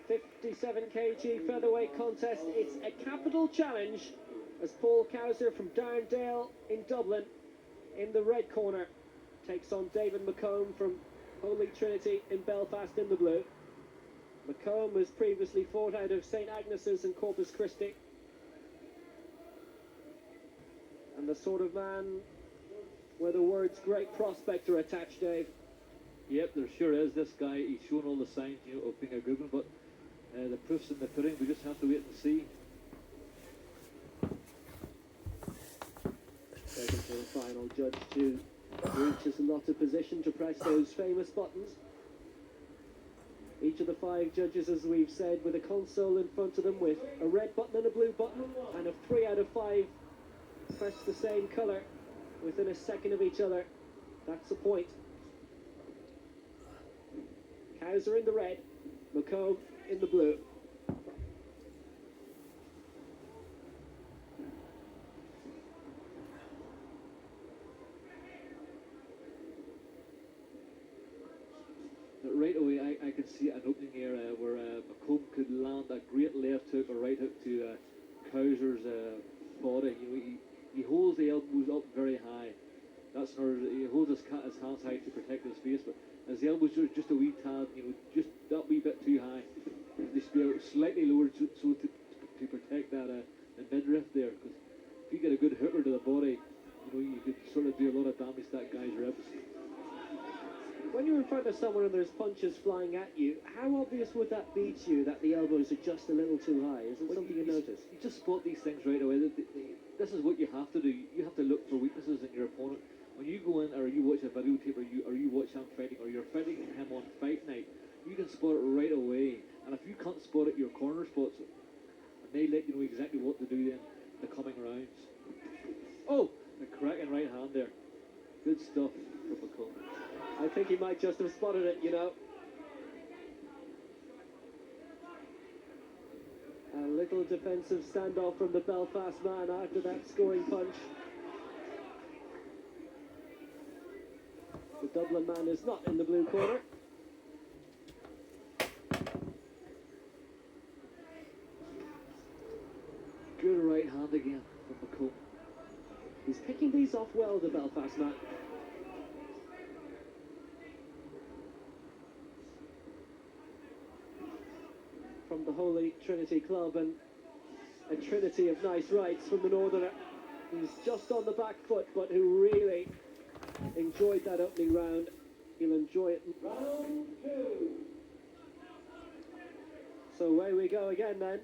57 kg featherweight contest. It's a capital challenge as Paul Cowzer from Darndale in Dublin in the red corner takes on David Mcombe from Holy Trinity in Belfast in the blue. Mcombe has previously fought out of St Agnes's and Corpus Christi, and the sort of man where the words great prospect are attached, Dave. Yep, there sure is. This guy, he's shown all the signs, of being a good one, but the proof's in the pudding. We just have to wait and see. Waiting for the final judge to reach his allotted position to press those famous buttons. Each of the 5 judges, as we've said, with a console in front of them with a red button and a blue button, and if 3 out of 5 press the same colour within a second of each other, that's a point. Cowzer in the red, Mcombe in the blue. But right away, I can see an opening here where Mcombe could land a great left hook or right hook to Cowzer's body. He holds the elbows up very high. That's in order. He holds his hands high to protect his face, but as the elbows are just a wee tad, just that wee bit too high, they should be slightly lower so to protect that the midriff there. Because if you get a good hooker to the body, you could sort of do a lot of damage to that guy's ribs. When you're in front of someone and there's punches flying at you, how obvious would that be to you that the elbows are just a little too high? Is it something you notice? You just spot these things right away. This is what you have to do. You have to look for weaknesses in your opponent. When you go in or you watch a videotape or you watch him fighting or you're fighting him on fight night, you can spot it right away. And if you can't spot it, your corner spots it. And they let you know exactly what to do then in the coming rounds. Oh, the cracking right hand there. Good stuff from Mcombe. I think he might just have spotted it, A little defensive standoff from the Belfast man after that scoring punch. The Dublin man is not in the blue corner. Good right hand again from Mcombe. He's picking these off well, the Belfast man. From the Holy Trinity Club, and a trinity of nice rights from the Northerner, who's just on the back foot, but who really enjoyed that opening round. He'll enjoy it. Round 2. So away we go again then.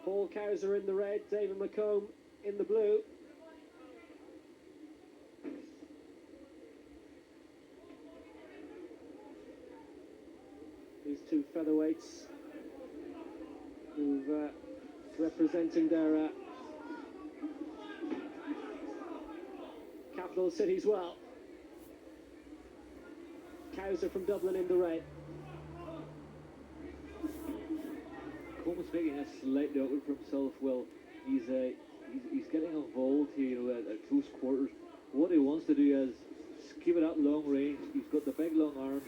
Paul Cowzer in the red, David Mcombe in the blue. These 2 featherweights who've representing their capital cities well. Cowzer from Dublin in the red. Mcombe's making a slightly awkward for himself. Well, he's getting involved here, at close quarters. What he wants to do is keep it at long range. He's got the big long arms.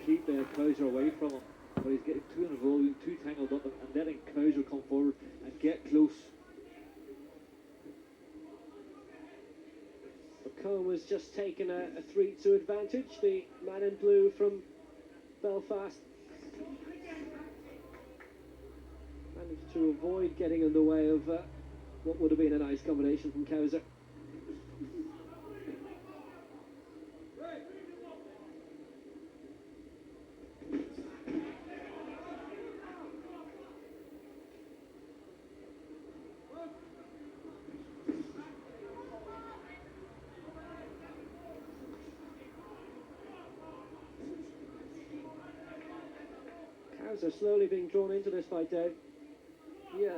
Keep Cowzer away from him, but he's getting too involved, too tangled up, and letting Cowzer come forward and get close. Mcombe has just taken a 3-2 advantage, the man in blue from Belfast. Managed to avoid getting in the way of what would have been a nice combination from Cowzer. Cowzer slowly being drawn into this fight, Dave. Yeah,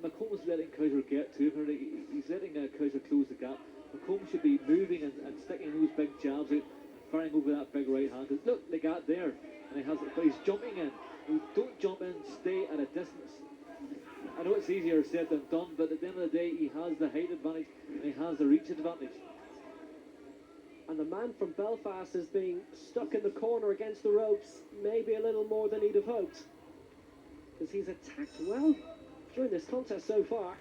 Mcombe's letting Cowzer get to him. He's letting Cowzer close the gap. Mcombe should be moving and sticking those big jabs out and firing over that big right hand. Because look, they got there, and but he's jumping in. Don't jump in, stay at a distance. I know it's easier said than done, but at the end of the day, he has the height advantage and he has the reach advantage. And the man from Belfast is being stuck in the corner against the ropes, maybe a little more than he'd have hoped. Because he's attacked well during this contest so far.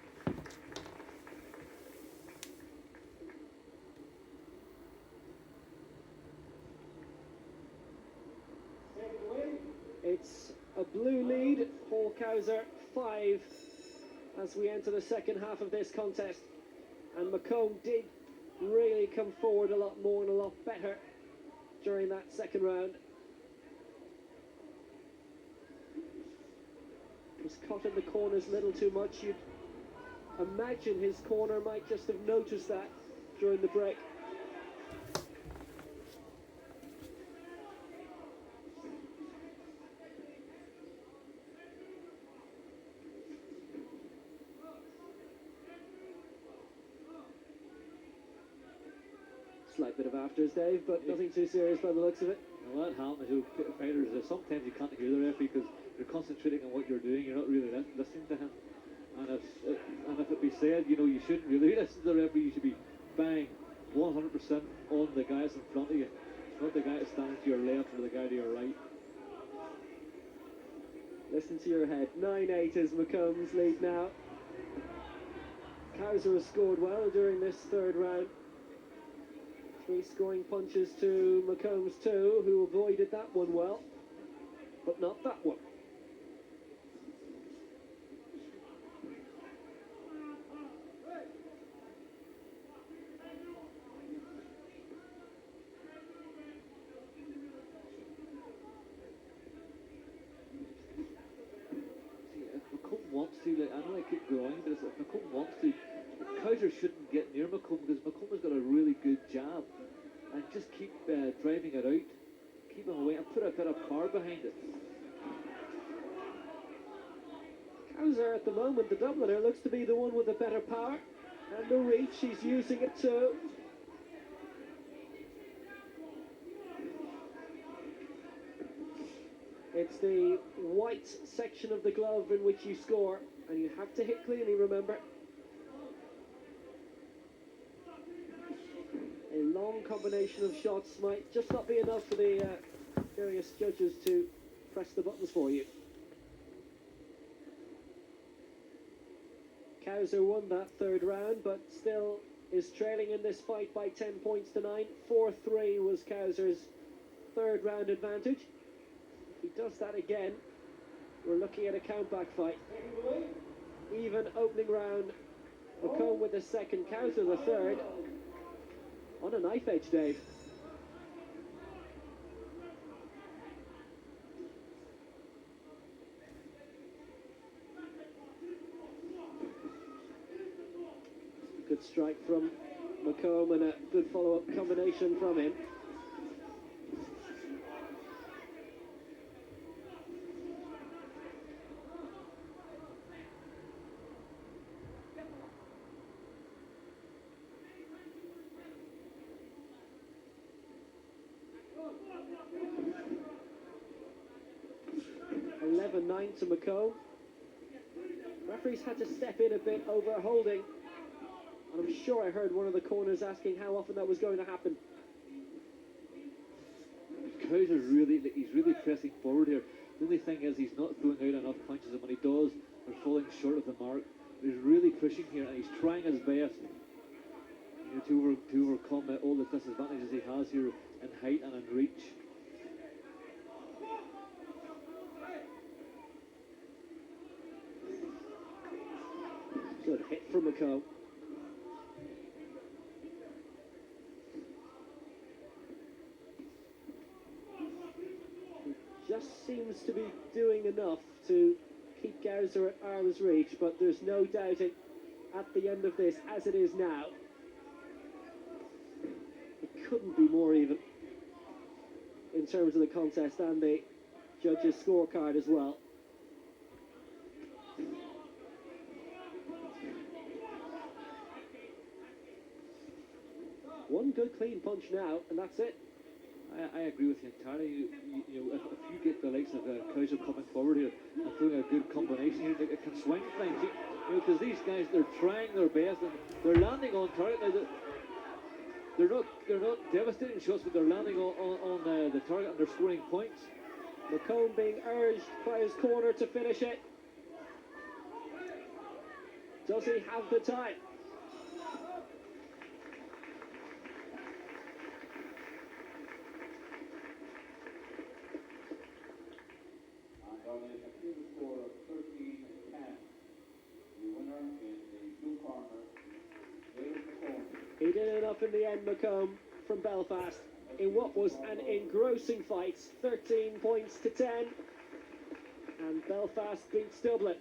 It's a blue lead, Paul Cowzer 5 as we enter the second half of this contest. And Mcombe did really come forward a lot more and a lot better during that second round. Was caught in the corners a little too much. You'd imagine his corner might just have noticed that during the break. Slight bit of afters, Dave, but nothing too serious by the looks of it. Well, that happens to fighters. Sometimes you can't hear the referee because you're concentrating on what you're doing. You're not really listening to him. And if it be said, you shouldn't really listen to the referee. You should be bang 100% on the guys in front of you, not the guy that's standing to your left or the guy to your right. Listen to your head. 9-8 is Mcombe's lead now. Cowzer has scored well during this third round. 3 scoring punches to Mcombe's 2, who avoided that one well, but not that one. Mcombe wants to, I know I keep going, but if Mcombe wants to, Cowzer shouldn't get near Mcombe because Mcombe's got a really good jab, and just keep driving it out, keep him away, and put a bit of power behind it. Cowzer at the moment, the Dubliner, looks to be the one with the better power and the reach. He's using it too. It's the white section of the glove in which you score, and you have to hit cleanly, remember. A long combination of shots might just not be enough for the various judges to press the buttons for you. Cowzer won that third round, but still is trailing in this fight by 10 points to 9. 4-3 was Cowzer's third round advantage. If he does that again, we're looking at a countback fight. Even opening round, Mcombe with the second, Cowzer the third. On a knife edge, Dave. Good strike from Mcombe and a good follow-up combination from him. To Mcombe. Referees had to step in a bit over holding, and I'm sure I heard one of the corners asking how often that was going to happen. Cowzer's he's really pressing forward here. The only thing is he's not throwing out enough punches, and when he does, they're falling short of the mark. He's really pushing here, and he's trying his best to overcome all the disadvantages he has here in height and in reach. Good hit from Mcombe. He just seems to be doing enough to keep Cowzer at arm's reach, but there's no doubting at the end of this, as it is now, it couldn't be more even in terms of the contest and the judges' scorecard as well. One good clean punch now, and that's it. I agree with you entirely. If you get the likes of Cowzer coming forward here and throwing a good combination here, it can swing things. Because these guys, they're trying their best and they're landing on target. Now, they're not devastating shots, but they're landing on the target and they're scoring points. Mcombe being urged by his corner to finish it. Does he have the time? He did enough in the end, Mcombe, from Belfast, in what was an engrossing fight, 13 points to 10, and Belfast beats Dublin.